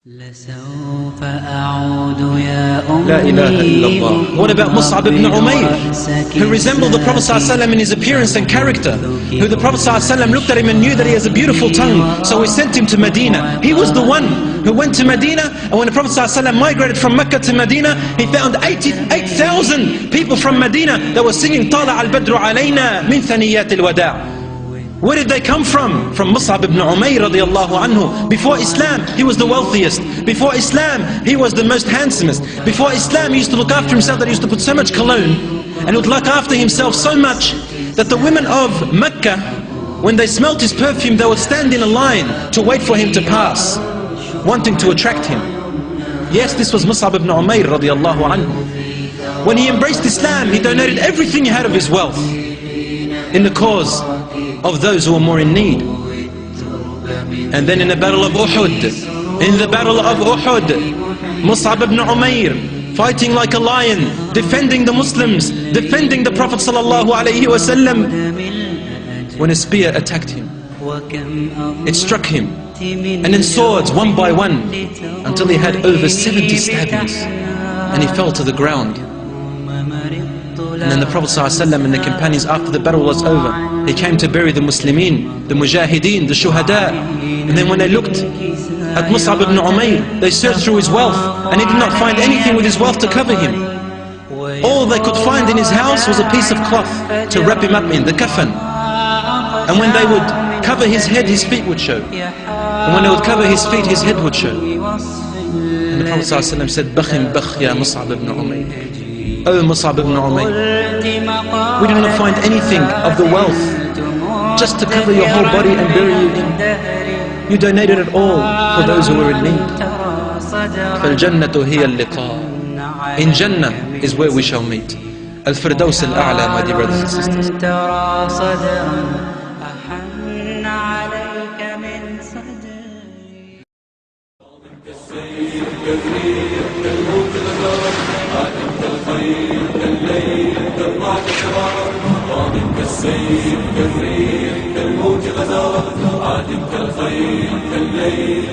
لسوف أعود يا أمي. La ilaha illallah. What about Musab ibn Umair, who resembled the Prophet ﷺ in his appearance and character, who the Prophet ﷺ looked at him and knew that he has a beautiful tongue, so he sent him to Medina. He was the one who went to Medina, and when the Prophet ﷺ migrated from Mecca to Medina, he found 88,000 people from Medina that were singing طَالَعَ الْبَدْرُ عَلَيْنَا مِنْ ثَنِيَّاتِ الْوَدَاعِ. Where did they come from? From Musab ibn Umair radiallahu anhu. Before Islam, he was the wealthiest. Before Islam, he was the most handsomest. Before Islam, he used to look after himself that he used to put so much cologne, and he would look after himself so much that the women of Mecca, when they smelt his perfume, they would stand in a line to wait for him to pass, wanting to attract him. Yes, this was Musab ibn Umair radiallahu anhu. When he embraced Islam, he donated everything he had of his wealth in the cause of those who were more in need. And then in the battle of Uhud, Musab ibn Umair, fighting like a lion, defending the Muslims, defending the Prophet sallallahu alaihi wasallam, when a spear attacked him, it struck him, and then swords one by one, until he had over 70 stabbings, and he fell to the ground. And then the Prophet ﷺ and the companions, after the battle was over, they came to bury the Muslimin, the Mujahideen, the Shuhada. And then when they looked at Musab ibn Umair, they searched through his wealth, and he did not find anything with his wealth to cover him. All they could find in his house was a piece of cloth to wrap him up in, the kafan. And when they would cover his head, his feet would show. And when they would cover his feet, his head would show. And the Prophet ﷺ said, "Bakhim bakh ya Musab ibn Umair." Oh Musab ibn Umair, we did not find anything of the wealth just to cover your whole body and bury you in. You donated it all for those who were in need. فَالْجَنَّةُ هِيَ اللِّقَاء. In Jannah is where we shall meet. Al-Firdaus al-A'la, my dear brothers and sisters. كالسيف كالريح كالموج غزارة عادم كالخيل كالليل